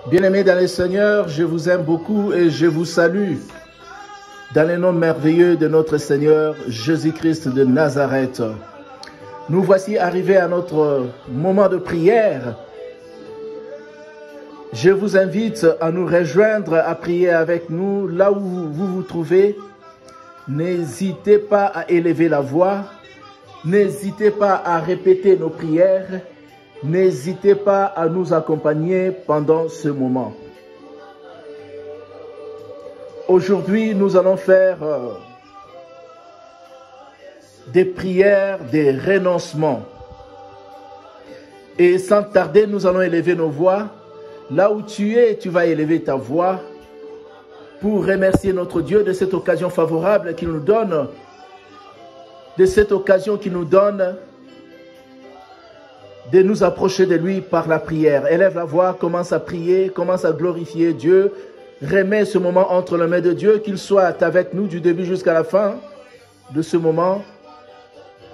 Bien-aimés dans le Seigneur, je vous aime beaucoup et je vous salue dans le nom merveilleux de notre Seigneur Jésus-Christ de Nazareth. Nous voici arrivés à notre moment de prière. Je vous invite à nous rejoindre, à prier avec nous là où vous vous trouvez. N'hésitez pas à élever la voix. N'hésitez pas à répéter nos prières. N'hésitez pas à nous accompagner pendant ce moment. Aujourd'hui, nous allons faire des prières, des renoncements. Et sans tarder, nous allons élever nos voix. Là où tu es, tu vas élever ta voix pour remercier notre Dieu de cette occasion favorable qu'il nous donne, de nous approcher de lui par la prière. Élève la voix, commence à prier, commence à glorifier Dieu. Remets ce moment entre les mains de Dieu, qu'il soit avec nous du début jusqu'à la fin de ce moment.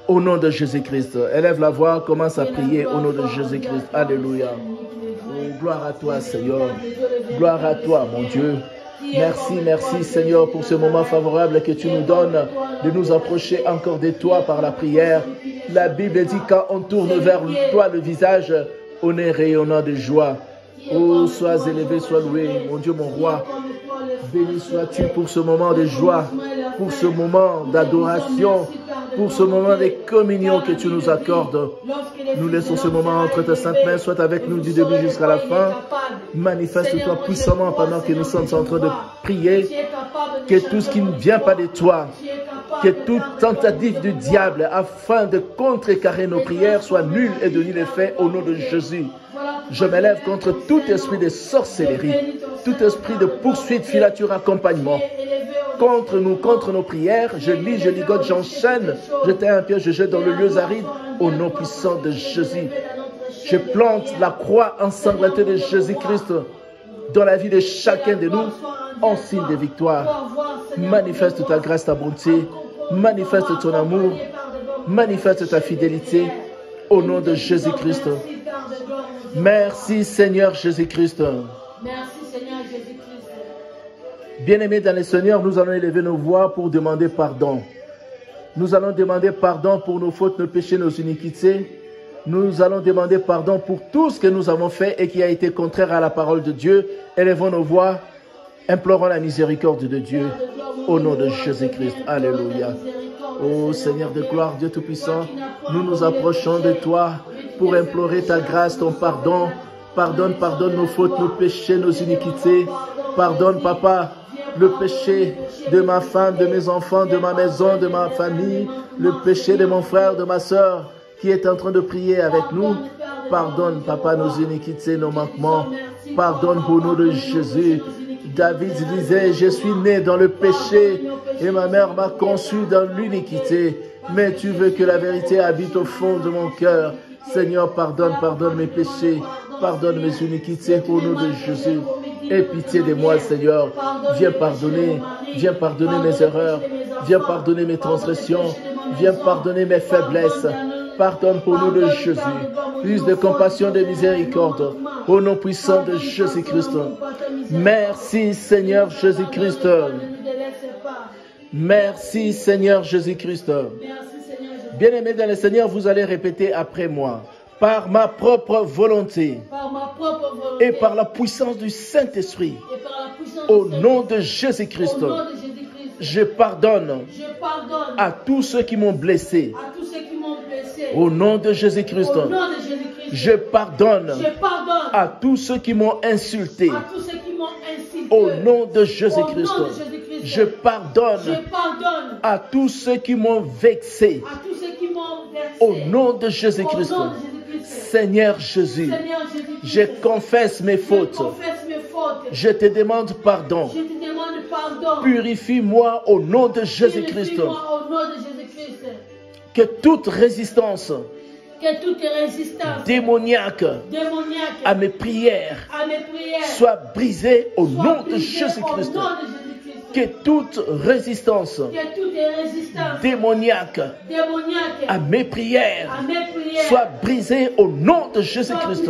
Au nom de Jésus-Christ. Élève la voix, commence à prier au nom de Jésus-Christ. Alléluia. Oh, gloire à toi, Seigneur. Gloire à toi, mon Dieu. Merci, merci, Seigneur, pour ce moment favorable que tu nous donnes de nous approcher encore de toi par la prière. La Bible dit quand on tourne vers toi le visage, on est rayonnant de joie. Oh, sois élevé, sois loué, mon Dieu, mon roi. Béni sois-tu pour ce moment de joie, pour ce moment d'adoration, pour ce moment de communion que tu nous accordes. Nous laissons ce moment entre tes saintes mains, soit avec nous du début jusqu'à la fin. Manifeste-toi puissamment pendant que nous sommes en train de prier. Que tout ce qui ne vient pas de toi, que toute tentative du diable afin de contrecarrer nos prières soit nulle et de nul effet au nom de Jésus. Je m'élève contre tout esprit de sorcellerie, tout esprit de poursuite, filature, accompagnement. Contre nous, contre nos prières, je lis, je ligote, j'enchaîne, je tiens un pied, je jette dans le lieu aride au nom puissant de Jésus. Je plante la croix ensanglantée de Jésus-Christ dans la vie de chacun de nous en signe de victoire. Manifeste ta grâce, ta bonté, manifeste ton amour, manifeste ta fidélité au nom de Jésus-Christ. Merci Seigneur Jésus-Christ. Merci Seigneur Jésus-Christ. Bien-aimés dans le Seigneur, nous allons élever nos voix pour demander pardon. Nous allons demander pardon pour nos fautes, nos péchés, nos iniquités. Nous allons demander pardon pour tout ce que nous avons fait et qui a été contraire à la parole de Dieu. Élevons nos voix, implorons la miséricorde de Dieu au nom de Jésus-Christ. Alléluia. Ô Seigneur de gloire, Dieu Tout-Puissant, nous nous approchons de toi pour implorer ta grâce, ton pardon. Pardonne, pardonne nos fautes, nos péchés, nos iniquités. Pardonne, Papa, le péché de ma femme, de mes enfants, de ma maison, de ma famille, le péché de mon frère, de ma soeur qui est en train de prier avec nous. Pardonne, Papa, nos iniquités, nos manquements. Pardonne au nom de Jésus. David disait, je suis né dans le péché et ma mère m'a conçu dans l'iniquité. Mais tu veux que la vérité habite au fond de mon cœur. Seigneur, pardonne, pardonne mes péchés. Pardonne mes iniquités au nom de Jésus. Aie pitié de moi, Seigneur. Viens pardonner mes erreurs. Viens pardonner mes transgressions. Viens pardonner mes faiblesses. Pardonne pour nous de Jésus. Plus de compassion, de miséricorde. Au nom puissant de Jésus-Christ. Merci Seigneur Jésus-Christ. Merci Seigneur Jésus-Christ. Bien-aimés dans le Seigneur, vous allez répéter après moi. Par ma propre volonté et par la puissance du Saint-Esprit, au nom de Jésus-Christ, je pardonne à tous ceux qui m'ont blessé. Au nom de Jésus-Christ, je pardonne à tous ceux qui m'ont insulté. Au nom de Jésus-Christ, je pardonne à tous ceux qui m'ont vexé. Au nom de Jésus-Christ, Seigneur Jésus, je confesse mes fautes. Je te demande pardon. Purifie-moi au nom de Jésus-Christ. Que toute résistance démoniaque à mes prières soit brisée au nom de Jésus-Christ. Que toute résistance démoniaque à mes prières soit brisée au nom de Jésus-Christ.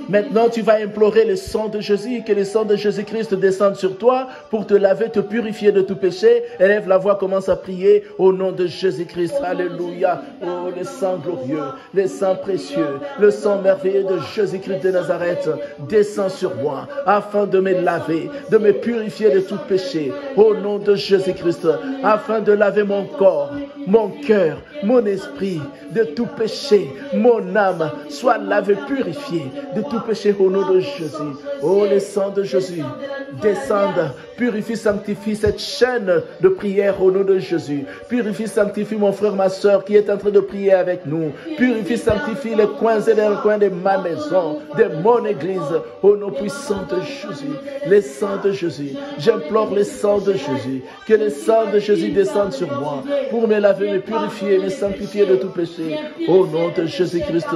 Maintenant, tu vas implorer le sang de Jésus, que le sang de Jésus-Christ descende sur toi pour te laver, te purifier de tout péché. Élève la voix, commence à prier au nom de Jésus-Christ. Alléluia. Oh, le sang glorieux, le sang précieux, le sang merveilleux de Jésus-Christ de Nazareth descend sur moi afin de me laver, de me purifier de tout péché. Au nom de Jésus-Christ, afin de laver mon corps, mon cœur, mon esprit de tout péché. Mon âme soit lavée, purifiée de tout péché au nom de Jésus. Oh, le sang de Jésus, descende, purifie, sanctifie cette chaîne de prière au nom de Jésus. Purifie, sanctifie mon frère, ma soeur qui est en train de prier avec nous. Purifie, sanctifie les coins et les recoins de ma maison, de mon église, au nom puissant de Jésus. Le sang de Jésus, j'implore le sang de Jésus, que le sang de Jésus descende sur moi pour me laver, me purifier, me sanctifier de tout péché. Au nom de Jésus-Christ,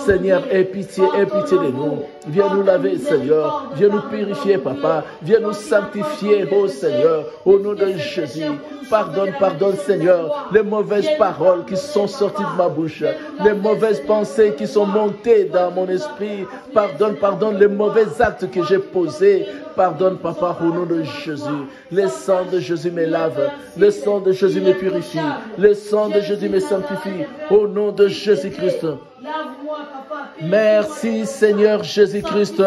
Seigneur, aie pitié de nous. Viens nous laver, Seigneur. Viens nous purifier, Papa. Viens nous sanctifier, oh Seigneur, au nom de Jésus. Pardonne, Seigneur, les mauvaises paroles qui sont sorties de ma bouche, les mauvaises pensées qui sont montées dans mon esprit. Pardonne les mauvais actes que j'ai posés. Pardonne, Papa, au nom de Jésus. Le sang de Jésus me lave. Le sang de Jésus me purifie. Le sang de Jésus me sanctifie. Au nom de Jésus-Christ. Merci, Seigneur Jésus-Christ.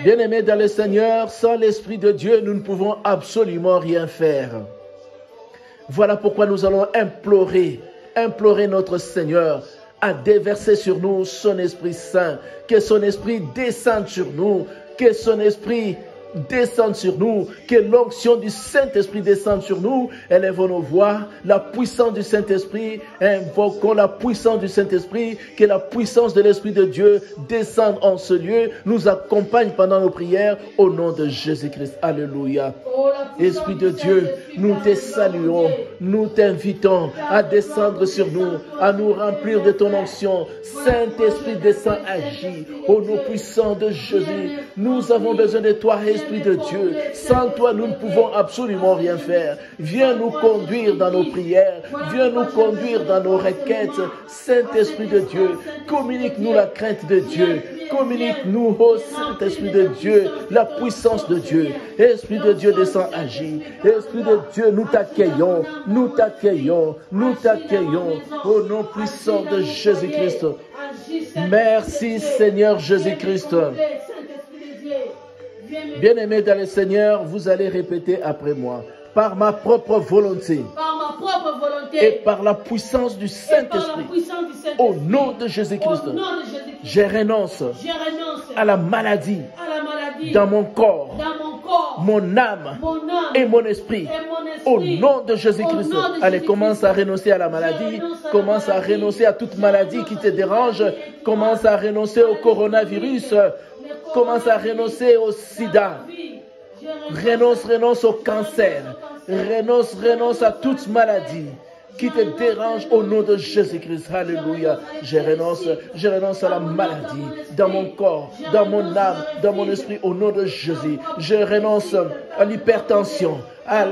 Bien-aimés dans le Seigneur, sans l'Esprit de Dieu, nous ne pouvons absolument rien faire. Voilà pourquoi nous allons implorer notre Seigneur à déverser sur nous son Esprit Saint, que son Esprit descende sur nous, que son Esprit descende sur nous, que l'onction du Saint-Esprit descende sur nous. Élevons nos voix, la puissance du Saint-Esprit, invoquons la puissance du Saint-Esprit, que la puissance de l'Esprit de Dieu descende en ce lieu, nous accompagne pendant nos prières au nom de Jésus-Christ. Alléluia. Esprit de Dieu, nous te saluons, nous t'invitons à descendre sur nous, à nous remplir de ton onction. Saint-Esprit descend, agit au nom puissant de Jésus. Nous avons besoin de toi, Esprit de Dieu. Sans toi, nous ne pouvons absolument rien faire. Viens nous conduire dans nos prières. Viens nous conduire dans nos requêtes. Saint-Esprit de Dieu, communique-nous la crainte de Dieu. Communique-nous, ô Saint-Esprit de Dieu, la puissance de Dieu. Esprit de Dieu, descend, agit. Esprit de Dieu, nous t'accueillons. Nous t'accueillons. Nous t'accueillons. Au nom puissant de Jésus-Christ. Merci, Seigneur Jésus-Christ. Bien-aimés dans le Seigneur, vous allez répéter après moi. Par ma propre volonté et par la puissance du Saint-Esprit, au nom de Jésus-Christ, je renonce à la maladie dans mon corps, mon âme et mon esprit. Au nom de Jésus-Christ. Allez, commence à renoncer à la maladie. Commence à renoncer à toute maladie qui te dérange. Commence à renoncer au coronavirus. Commence à renoncer au sida. Renonce au cancer. Renonce à toute maladie qui te dérange au nom de Jésus-Christ. Alléluia. Je renonce à la maladie dans mon corps, dans mon âme, dans mon esprit au nom de Jésus. Je renonce à l'hypertension, à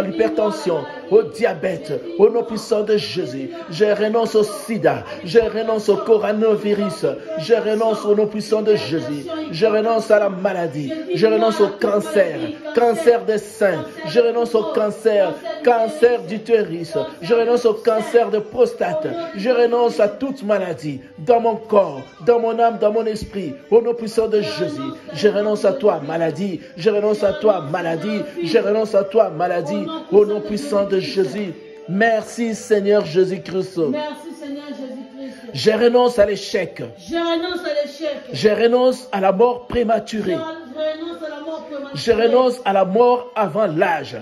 l'hypertension, au diabète, au nom puissant de Jésus. Je renonce au sida, je renonce au coronavirus, je renonce au nom puissant de Jésus. Je renonce à la maladie, je renonce au cancer, cancer des seins, je renonce au cancer d'utérus, je renonce au cancer de prostate, je renonce à toute maladie dans mon corps, dans mon âme, dans mon esprit, au nom puissant de Jésus. Je renonce à toi, maladie, je renonce à toi, maladie. Je renonce à toi, maladie, au nom puissant de Jésus. Merci, Seigneur Jésus-Christ. Merci, Seigneur Jésus-Christ. Je renonce à l'échec. Je renonce à l'échec. Je renonce à la mort prématurée. Je renonce à la mort avant l'âge.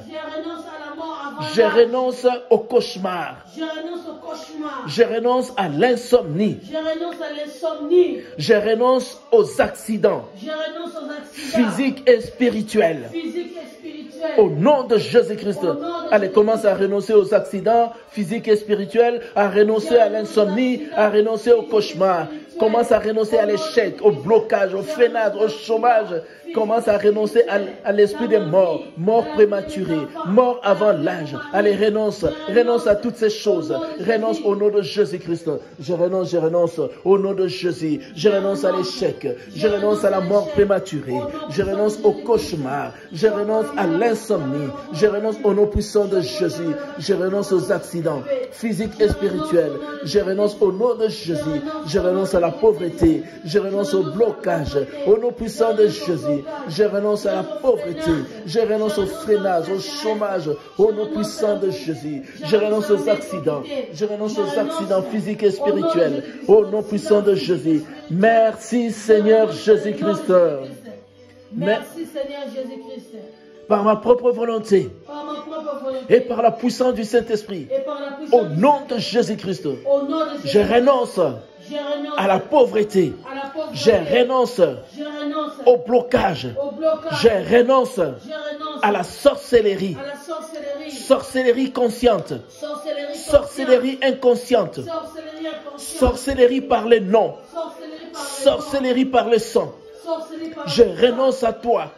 Je renonce au cauchemar. Je renonce au cauchemar. Je renonce à l'insomnie. Je renonce à l'insomnie. Je renonce aux accidents. Je renonce aux accidents physiques et spirituels. Physiques et spirituels. Au nom de Jésus-Christ. Allez, commence à renoncer aux accidents physiques et spirituels, à renoncer à l'insomnie, à renoncer au cauchemar. Commence à renoncer à l'échec, au blocage, au freinage, au chômage. Commence à renoncer à l'esprit des morts, mort prématurée, mort avant l'âge. Allez, renonce à toutes ces choses. Renonce au nom de Jésus-Christ. Je renonce au nom de Jésus. Je renonce à l'échec. Je renonce à la mort prématurée. Je renonce au cauchemar. Je renonce à l'insomnie. Je renonce au nom puissant de Jésus. Je renonce aux accidents physiques et spirituels. Je renonce au nom de Jésus. Je renonce à la pauvreté. Je renonce au blocage. Au nom puissant de Jésus. Je renonce à la pauvreté. Je renonce au freinage, au chômage. Au nom puissant de Jésus. Je renonce aux accidents. Je renonce aux accidents physiques et spirituels. Au nom puissant de Jésus. Merci Seigneur Jésus-Christ. Merci Seigneur Jésus-Christ. Par ma propre volonté et par la puissance du Saint-Esprit, au nom de Jésus-Christ, je renonce à la pauvreté, je renonce au blocage, je renonce à la sorcellerie, sorcellerie consciente, sorcellerie inconsciente, sorcellerie par les noms, sorcellerie par le sang. Je renonce à toi.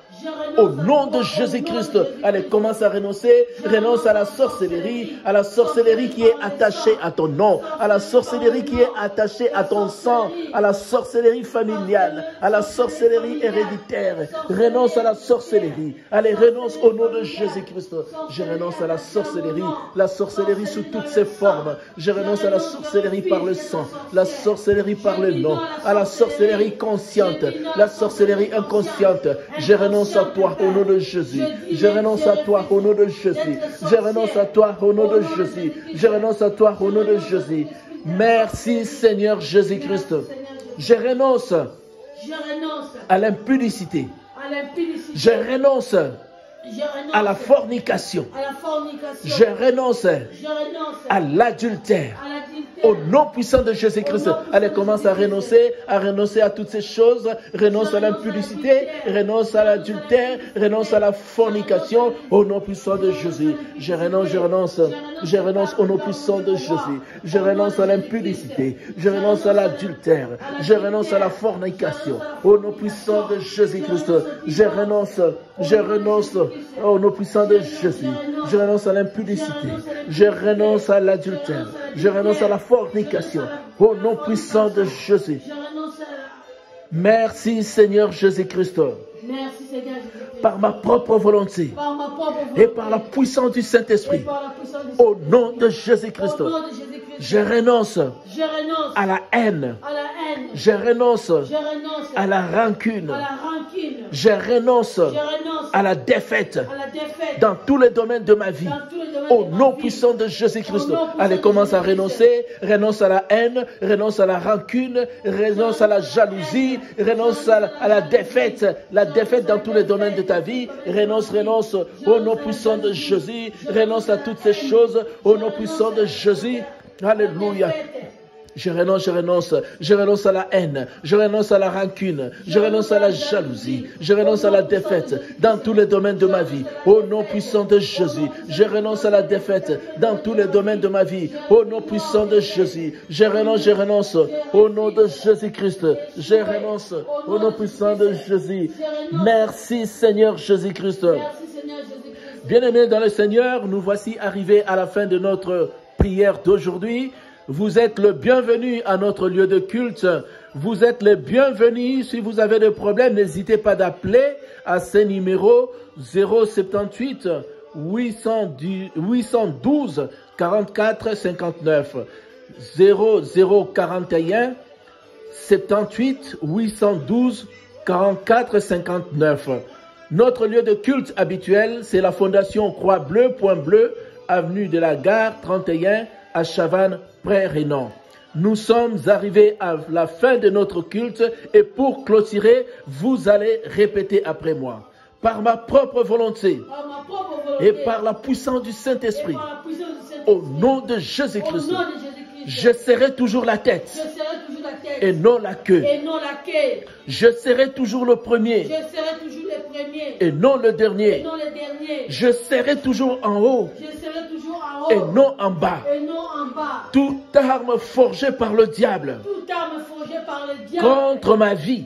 Au nom de Jésus-Christ, allez, commence à renoncer. Renonce à la sorcellerie qui est attachée à ton nom, à la sorcellerie qui est attachée à ton sang, à la sorcellerie familiale, à la sorcellerie héréditaire. Renonce à la sorcellerie. Allez, renonce au nom de Jésus-Christ. Je renonce à la sorcellerie sous toutes ses formes. Je renonce à la sorcellerie par le sang, la sorcellerie par le nom, à la sorcellerie consciente, la sorcellerie inconsciente. Je renonce à toi au nom de Jésus. Je renonce à toi au nom de Jésus. Je renonce à toi au nom de Jésus. Je renonce à toi au nom de Jésus. Merci Seigneur Jésus-Christ. Je renonce à l'impudicité. Je renonce à la fornication. Je renonce à l'adultère. Au nom puissant de Jésus-Christ, allez, commence à renoncer à toutes ces choses. Renonce à l'impudicité, renonce à l'adultère, renonce à la fornication. Au nom puissant de Jésus, je renonce au nom puissant de Jésus. Je renonce à l'impudicité, je renonce à l'adultère, je renonce à la fornication. Au nom puissant de Jésus-Christ, je renonce au nom puissant de Jésus. Je renonce à l'impudicité, je renonce à l'adultère, je renonce à la fornication. Au nom puissant de Jésus. Merci Seigneur Jésus-Christ. Par ma propre volonté et par la puissance du Saint-Esprit. Au nom de Jésus-Christ. Je renonce à la haine. Je renonce à la rancune. Je renonce à la défaite dans tous les domaines de ma vie. Au nom puissant de Jésus-Christ. Allez, commence à renoncer. Renonce à la haine, renonce à la rancune, renonce à la jalousie, renonce à la défaite dans tous les domaines de ta vie. Renonce au nom puissant de Jésus. Renonce à toutes ces choses au nom puissant de Jésus. Alléluia. Je renonce à la haine, je renonce à la rancune, je renonce à la jalousie, je renonce à la défaite dans tous les domaines de ma vie. Au nom puissant de Jésus, je renonce à la défaite dans tous les domaines de ma vie. Au nom puissant de Jésus, je renonce au nom de Jésus-Christ. Je renonce au nom puissant de Jésus. Merci Seigneur Jésus-Christ. Bien-aimés dans le Seigneur, nous voici arrivés à la fin de notre prière d'aujourd'hui. Vous êtes le bienvenu à notre lieu de culte. Vous êtes les bienvenus. Si vous avez des problèmes, n'hésitez pas d'appeler à ces numéros 078 812 44 59 0041 78 812 44 59. Notre lieu de culte habituel, c'est la Fondation Croix-Bleue, Point Bleu, avenue de la Gare 31 à Chavannes, Près-Rénan. Nous sommes arrivés à la fin de notre culte et pour clôturer, vous allez répéter après moi. Par ma propre volonté et par la puissance du Saint-Esprit, au nom de Jésus-Christ, je serai toujours la tête et non la queue. Je serai toujours le premier et non le dernier. Je serai toujours en haut et non en bas. Toute arme forgée par le diable contre ma vie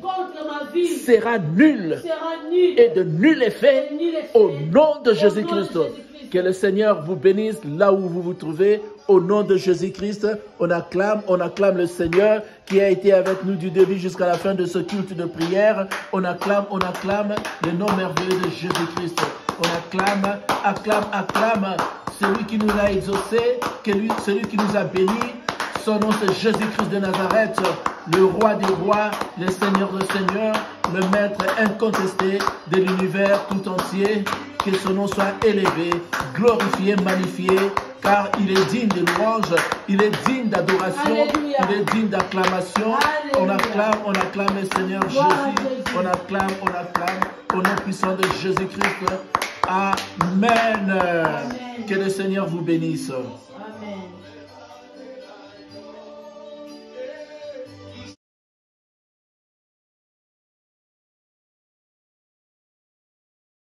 vie sera nulle sera nulle et de nul effet et nul effet. au nom de Au Jésus-Christ. nom de Jésus-Christ. Que le Seigneur vous bénisse là où vous vous trouvez. Au nom de Jésus-Christ, on acclame le Seigneur qui a été avec nous du début jusqu'à la fin de ce culte de prière. On acclame le nom merveilleux de Jésus-Christ. On acclame celui qui nous a exaucés, celui qui nous a bénis. Son nom c'est Jésus-Christ de Nazareth, le roi des rois, le Seigneur des seigneurs, le maître incontesté de l'univers tout entier. Que son nom soit élevé, glorifié, magnifié, car il est digne de louange, il est digne d'adoration, Alléluia. il est digne d'acclamation. On Alléluia. acclame le Seigneur Gloire à Jésus, Jésus. on acclame au nom puissant de Jésus-Christ. Amen. Que le Seigneur vous bénisse.